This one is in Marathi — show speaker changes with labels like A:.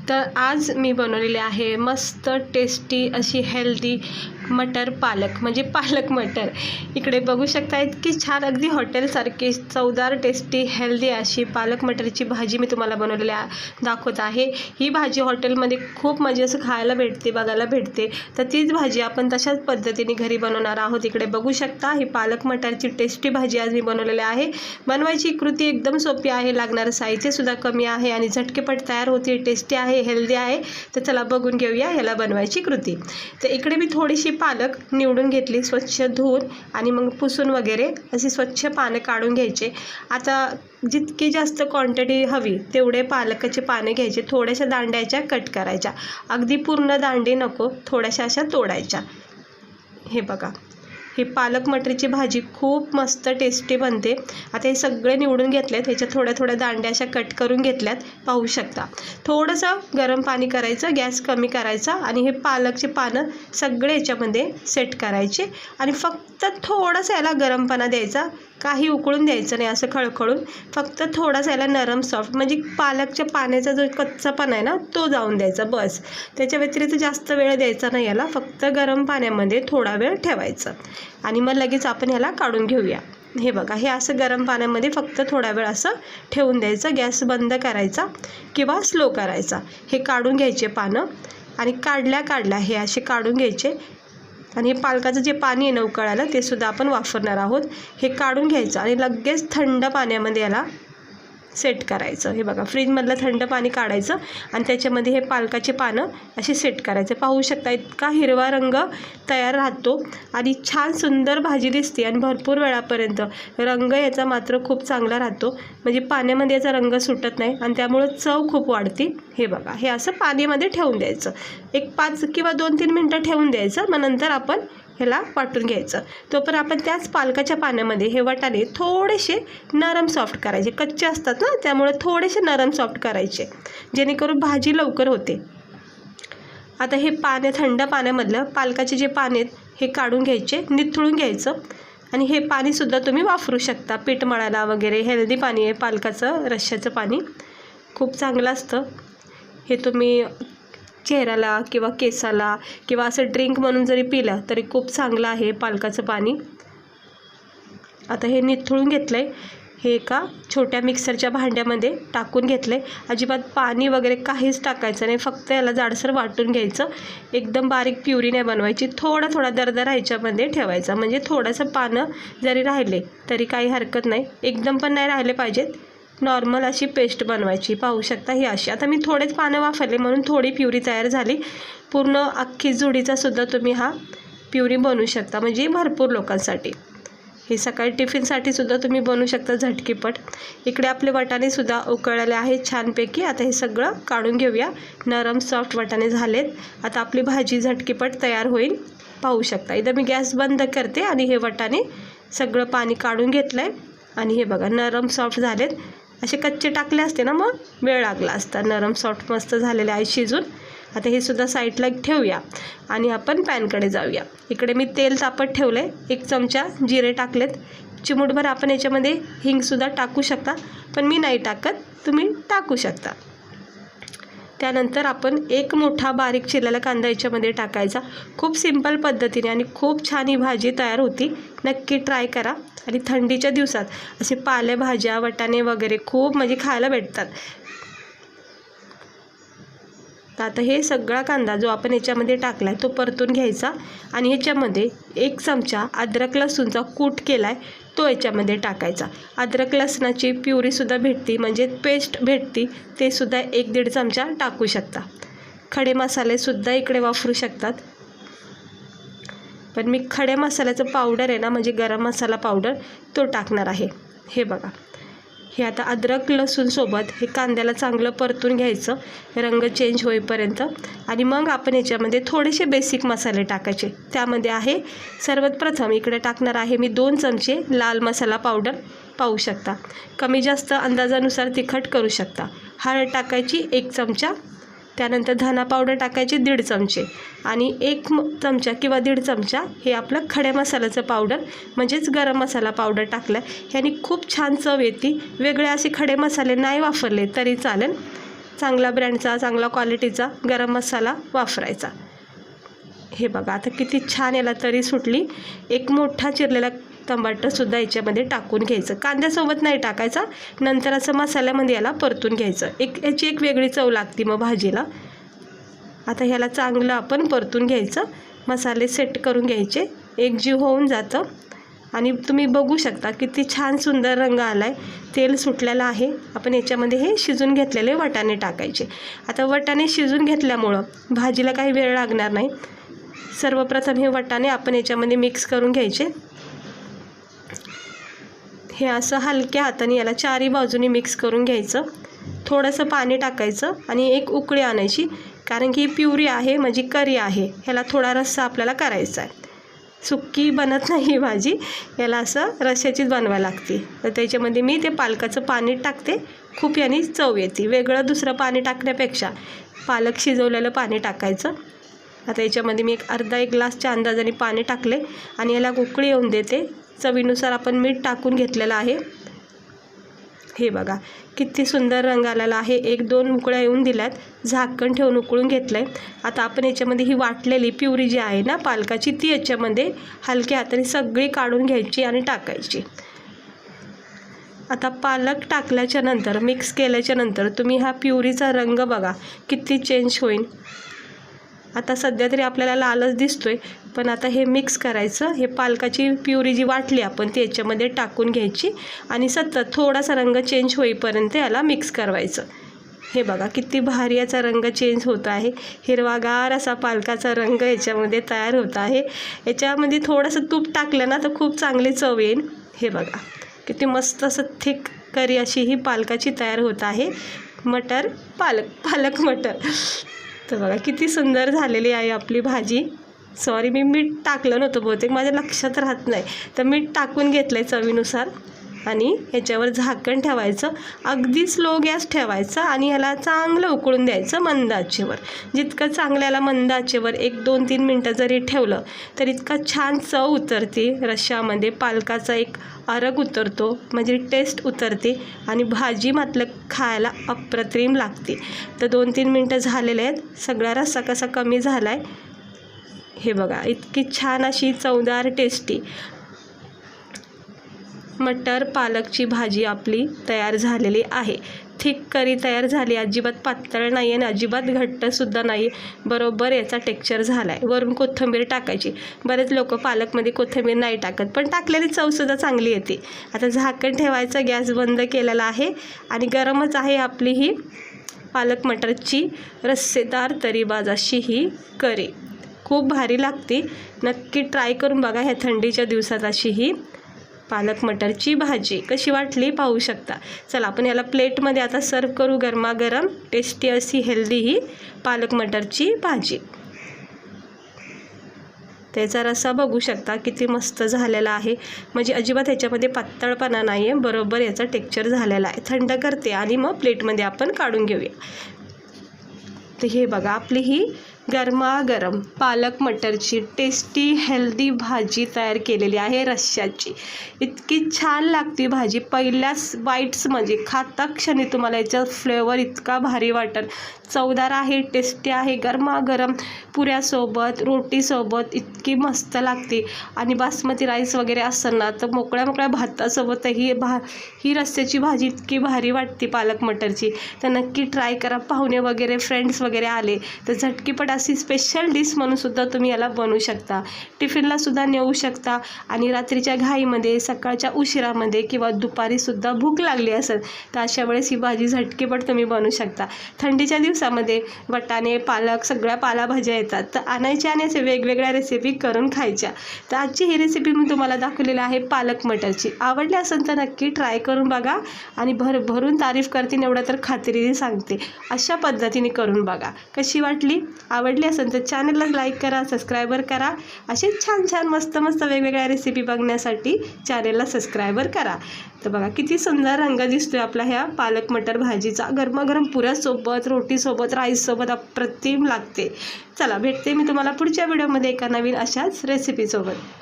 A: तर आज मी बनवलेली आहे मस्त टेस्टी अशी हेल्दी मटर पालक, म्हणजे पालक मटर. इकडे बघू शकता इतकी छान अगदी हॉटेलसारखी चवदार टेस्टी हेल्दी अशी पालक मटरची भाजी मी तुम्हाला बनवलेली दाखवत आहे. ही भाजी हॉटेलमध्ये खूप म्हणजे असं खायला भेटते, बघायला भेटते. तर तीच भाजी आपण तशाच पद्धतीने घरी बनवणार आहोत. इकडे बघू शकता ही पालक मटरची टेस्टी भाजी आज मी बनवलेली आहे. बनवायची कृती एकदम सोपी आहे, लागणारं साहित्य सुद्धा कमी आहे आणि झटकेपट तयार होते, टेस्टी आहे, हेल्दी आहे. तर चला बघून घेऊया ह्याला बनवायची कृती. तर इकडे मी थोडीशी पालक निवडून घेतली, स्वच्छ धुवून आणि मग पुसून वगैरे अशी स्वच्छ पानं काढून घ्यायचे. आता जितकी जास्त क्वांटिटी हवी तेवढे पालकाचे पाने घ्यायचे. थोड्याशा दांड्याच्या कट करायच्या, अगदी पूर्ण दांडी नको, थोड्याशा अशा तोडायच्या. हे बघा, ही पालक मटरीची भाजी खूप मस्त टेस्टी बनते. आता हे सगळे निवडून घेतलेत, ह्याच्या थोड्या थोड्या दांड्या अशा कट करून घेतल्यात, पाहू शकता. थोडंसं गरम पाणी करायचं, गॅस कमी करायचा आणि हे पालकचे पानं सगळे याच्यामध्ये सेट करायचे आणि फक्त थोडंसं याला गरमपणा द्यायचा, काही उकळून द्यायचं नाही असं खळखळून, फक्त थोडासा याला नरम सॉफ्ट, म्हणजे पालकच्या पाण्याचा जो कच्चापणा आहे ना तो जाऊन द्यायचा बस. त्याच्या व्यतिरिक्त जास्त वेळ द्यायचा नाही याला, फक्त गरम पाण्यामध्ये थोडा वेळ ठेवायचं आणि मग लगेच आपण ह्याला काढून घेऊया. हे बघा, हे असं गरम पाण्यामध्ये फक्त थोडा वेळ असं ठेवून द्यायचं, गॅस बंद करायचा किंवा स्लो करायचा. हे काढून घ्यायचे पानं आणि काढल्या हे असे काढून घ्यायचे आणि हे पालकाचं जे पाणी आहे ना उकळायला ते सुद्धा आपण वापरणार आहोत. हे काढून घ्यायचं आणि लगेच थंड पाण्यामध्ये याला सेट करायचं. हे बघा, फ्रीजमधलं थंड पाणी काढायचं आणि त्याच्यामध्ये हे पालकाचे पानं असे सेट करायचे. पाहू शकता इतका हिरवा रंग तयार राहतो आणि छान सुंदर भाजी दिसते आणि भरपूर वेळापर्यंत रंग याचा मात्र खूप चांगला राहतो, म्हणजे पाण्यामध्ये याचा रंग सुटत नाही आणि त्यामुळं चव खूप वाढते. हे बघा, हे असं पाण्यामध्ये ठेवून द्यायचं, एक 5 किंवा 2-3 मिनटं ठेवून द्यायचं. मग नंतर आपण ह्याला वाटून घ्यायचं. तोपर्यंत आपण त्याच पालकाच्या पाण्यामध्ये हे वाटाणे थोडेसे नरम सॉफ्ट करायचे, कच्चे असतात ना त्यामुळे थोडेसे नरम सॉफ्ट करायचे, जेणेकरून भाजी लवकर होते. आता हे थंड पाण्यामधलं पालकाचे जे पाने आहेत हे काढून घ्यायचे, निथळून घ्यायचं आणि हे पाणीसुद्धा तुम्ही वापरू शकता पीठ मळायला वगैरे. हेल्दी पाणी आहे पालकाचं, रश्श्याचं पाणी खूप चांगलं असतं. हे तुम्ही चेहऱ्याला किंवा केसाला किंवा असं ड्रिंक म्हणून जरी पिलं तरी खूप चांगलं आहे पालकाचं पाणी. आता हे निथळून घेतलं आहे, हे एका छोट्या मिक्सरच्या भांड्यामध्ये टाकून घेतलं आहे. अजिबात पाणी वगैरे काहीच टाकायचं नाही, फक्त याला जाडसर वाटून घ्यायचं. एकदम बारीक प्युरी नाही बनवायची, थोडा दरदरा ह्याच्यामध्ये ठेवायचा, म्हणजे थोडंसं पानं जरी राहिले तरी काही हरकत नाही, एकदम पण नाही राहिले पाहिजेत. नॉर्मल अशी पेस्ट बनवायची. पाहू शकता ही अशी. आता मी थोडेच पानं वापरले म्हणून थोडी प्युरी तयार झाली. पूर्ण अख्खी जुडीचा सुद्धा तुम्ही हा प्युरी बनवू शकता, म्हणजे भरपूर लोकांसाठी. हे सकाळी टिफिनसाठी सुद्धा तुम्ही बनवू शकता झटकीपट. इकडे आपले वाटाणे सुद्धा उकळलेले आहेत छानपैकी. आता हे सगळं काढून घेऊया. नरम सॉफ्ट वाटाणे झालेत. आता आपली भाजी झटकीपट तयार होईल. पाहू शकता. इथं मी गॅस बंद करते आणि हे वाटाणे सगळं पाणी काढून घेतलं आहे आणि हे बघा नरम सॉफ्ट झालेत. असे कच्चे टाकले असते ना मग वेळ लागला असता. नरम सॉफ्ट मस्त झालेले आहे शिजून. आता हे सुद्धा साईडला ठेवूया आणि आपण पॅनकडे जाऊया. इकडे मी तेल तापत ठेवलं आहे, 1 चमचा जिरे टाकलेत, चिमूटभर आपण याच्यामध्ये हिंगसुद्धा टाकू शकता, पण मी नाही टाकत, तुम्ही टाकू शकता. त्यानंतर आपण 1 मोठा बारीक चिरलेला कांदा याच्यामध्ये टाकायचा. खूप सिंपल पद्धतीने आणि खूप छान ही भाजी तयार होती. नक्की ट्राय करा. आणि थंडीच्या दिवसात असे पालेभाज्या वाटाणे वगैरे खूप म्हणजे खायला भेटतात. तर आता हे सगळा कांदा जो आपण याच्यामध्ये टाकला आहे तो परतून घ्यायचा आणि ह्याच्यामध्ये 1 चमचा अद्रक लसूणचा कूट केला आहे तो याच्यामध्ये टाकायचा. अद्रक लसणाची प्युरीसुद्धा भेटते, म्हणजे पेस्ट भेटते, ते सुद्धा 1-1.5 चमचा टाकू शकता. खडे मसालेसुद्धा इकडे वापरू शकतात, पण मी खडे मसाल्याचं पावडर आहे ना, म्हणजे गरम मसाला पावडर तो टाकणार आहे. हे बघा, हे आता अद्रक लसूणसोबत हे कांद्याला चांगलं परतून घ्यायचं रंग चेंज होईपर्यंत आणि मग आपण याच्यामध्ये थोडेसे बेसिक मसाले टाकायचे. त्यामध्ये आहे सर्वात प्रथम इकडे टाकणार आहे मी 2 चमचे लाल मसाला पावडर. पाहू शकता, कमी जास्त अंदाजानुसार तिखट करू शकता. हळद टाकायची 1 चमचा, त्यानंतर धना पावडर टाकायचे 1.5 चमचे आणि 1 चमचा किंवा 1.5 चमचा हे आपलं खडे मसाल्याचं पावडर, म्हणजेच गरम मसाला पावडर टाकलं. ह्याने खूप छान चव येते. वेगळे असे खडे मसाले नाही वापरले तरी चालेल. चांगला ब्रँडचा, चांगला क्वालिटीचा गरम मसाला वापरायचा। हे बघा आता किती छान याला तरी सुटली। एक मोठा चिरलेला टमाटरसुद्धा याच्यामध्ये टाकून घ्यायचं, कांद्यासोबत नाही टाकायचा, नंतर असं मसाल्यामध्ये याला परतून घ्यायचं। याची एक वेगळी चव लागते मग भाजीला। आता ह्याला चांगलं आपण परतून घ्यायचं, मसाले सेट करून घ्यायचे, एकजीव होऊन जातं। आणि तुम्ही बघू शकता किती छान सुंदर रंग आला आहे, तेल सुटलेलं आहे। आपण याच्यामध्ये हे शिजून घेतलेले वाटाणे टाकायचे। आता वाटाणे शिजून घेतल्यामुळं भाजीला काही वेळ लागणार नाही। सर्वप्रथम हे वाटाणे आपण याच्यामध्ये मिक्स करून घ्यायचे। हे असं हलक्या हाताने याला चारी बाजूनी मिक्स करून घ्यायचं। थोडंसं पाणी टाकायचं आणि एक उकळी आणायची, कारण की ही प्युरी आहे म्हणजे करी आहे, ह्याला थोडा रस्सा आपल्याला करायचा आहे। सुक्की बनत नाही ही भाजी, याला असं रश्श्याचीच बनवायला लागते। तर त्याच्यामध्ये मी ते पालकाचं पाणी टाकते, खूप याने चव येते। वेगळं दुसरं पाणी टाकण्यापेक्षा पालक शिजवलेलं पाणी टाकायचं। आता याच्यामध्ये मी अर्धा ग्लासच्या अंदाजाने पाणी टाकले आणि याला उकळी येऊन देते। चवीनुसार आपण मीठ टाकून घेतलेलं आहे। हे बघा किती सुंदर रंग आलेला आहे। 1-2 उकळ्या येऊन दिल्यात, झाकण ठेवून उकळून घेतलं आहे। आता आपण याच्यामध्ये ही वाटलेली प्युरी जी आहे ना पालकाची, ती याच्यामध्ये हलक्या हाताने सगळी काढून घ्यायची आणि टाकायची। आता पालक टाकल्याच्या नंतर, मिक्स केल्याच्या नंतर तुम्ही हा प्युरीचा रंग बघा किती चेंज होईल। आता सध्या तरी आपल्याला लालच दिसतोय, पण आता हे मिक्स करायचं। हे पालकाची प्युरी जी वाटली आपण ती याच्यामध्ये टाकून घ्यायची आणि सतत थोडासा रंग चेंज होईपर्यंत याला मिक्स करायचं। हे बघा किती भारी याचा रंग चेंज होत आहे। हिरवागार असा पालकाचा रंग याच्यामध्ये तयार होत आहे। याच्यामध्ये थोडंसं तूप टाकलं ना तर खूप चांगली चव येईल। हे बघा किती मस्त असं थिक करी अशी ही पालकाची तयार होत आहे। मटर पालक मटर। तर बघा किती सुंदर झालेली आहे आपली भाजी। सॉरी, मी मीठ टाकलं नव्हतं, बहुतेक माझ्या लक्षात राहत नाही, तर मीठ टाकून घेतलं आहे चवीनुसार। आणि ह्याच्यावर झाकण ठेवायचं, अगदी स्लो गॅस ठेवायचा आणि ह्याला चांगलं उकळून द्यायचं मंद आचेवर। जितकं चांगलं याला मंद आचेवर 1-2-3 मिनटं जरी ठेवलं तर इतका छान चव उतरते रश्श्यामध्ये, पालकाचा एक अर्क उतरतो, म्हणजे टेस्ट उतरते आणि भाजी मात्र खायला अप्रतिम लागते। तर 2-3 मिनटं झालेले आहेत, सगळा रस्सा कसा कमी झाला आहे हे बघा। इतकी छान अशी चवदार टेस्टी मटर पालकची भाजी आपली तयार झालेली आहे। थिक करी तयार झाली, अजिबात पातळ नाही आणि अजिबात घट्टसुद्धा नाही, बरोबर याचा टेक्स्चर झाला आहे। वरून कोथिंबीर टाकायची। बरेच लोक पालकमध्ये कोथिंबीर नाही टाकत, पण टाकलेली चवसुद्धा चांगली येते। आता झाकण ठेवायचं, गॅस बंद केलेला आहे आणि गरमच आहे आपली ही पालक मटरची रस्सेदार तरीबाज अशी ही करी, खूप भारी लागते। नक्की ट्राय करून बघा ह्या थंडीच्या दिवसात अशी ही पालक मटरची भाजी। कशी वाटली पाहू शकता। चला आपण याला प्लेटमध्ये आता सर्व करू, गरमागरम टेस्टी अशी हेल्दी ही पालक मटरची भाजी। त्याचा रस्सा बघू शकता किती मस्त झालेला आहे, म्हणजे अजिबात ह्याच्यामध्ये पातळपणा नाही आहे, बरोबर याचा टेक्स्चर झालेला आहे। थंड करते आणि मग प्लेटमध्ये आपण काढून घेऊया। तर हे बघा आपली ही गरमागरम पालक मटरची टेस्टी हेल्दी भाजी तयार केलेली आहे रश्श्याची। इतकी छान लागते भाजी, पहिल्याच बाईट्समध्ये खाता क्षणी तुम्हाला याचा फ्लेवर इतका भारी वाटेल। चवदार आहे, टेस्टी आहे, गरमागरम पुऱ्यासोबत रोटीसोबत इतकी मस्त लागते। आणि बासमती राईस वगैरे असेल ना तर मोकळ्या भातासोबतही ही रस्स्याची भाजी इतकी भारी वाटते पालक मटरची। तर नक्की ट्राय करा। पाहुणे वगैरे फ्रेंड्स वगैरे आले तर झटकीपट अशी स्पेशल डिश म्हणून सुद्धा तुम्ही याला बनवू शकता, टिफिनला सुद्धा नेऊ शकता। आणि रात्रीच्या घाईमध्ये, सकाळच्या उशिरामध्ये किंवा दुपारीसुद्धा भूक लागली असेल तर अशा वेळेस ही भाजी झटकीपट तुम्ही बनवू शकता। थंडीच्या दिवसामध्ये वाटाणे पालक सगळ्या पालेभाज्या येतात, तर आणायच्या आणि असे वेगवेगळ्या रेसिपी करून खायच्या। तर आजची ही रेसिपी मी तुम्हाला दाखवलेली आहे पालक मटरची। आवडली असेल तर नक्की ट्राय करून बघा आणि भरभरून तारीफ करतील एवढं तर खात्रीने सांगते। अशा पद्धतीने करून बघा। कशी वाटली, आवडली असेल तर चॅनलला लाईक करा, सबस्क्रायबर करा। असे छान मस्त वेगवेगळ्या रेसिपी बघण्यासाठी चॅनलला सबस्क्रायबर करा। तर बघा किती सुंदर रंग दिसतोय आपला ह्या पालक मटर भाजीचा, गरमागरम पुऱ्यासोबत, रोटीसोबत, राईससोबत अप्रतिम लागते। चला भेटते मी तुम्हाला पुढच्या व्हिडिओमध्ये एका नवीन अशाच रेसिपीसोबत।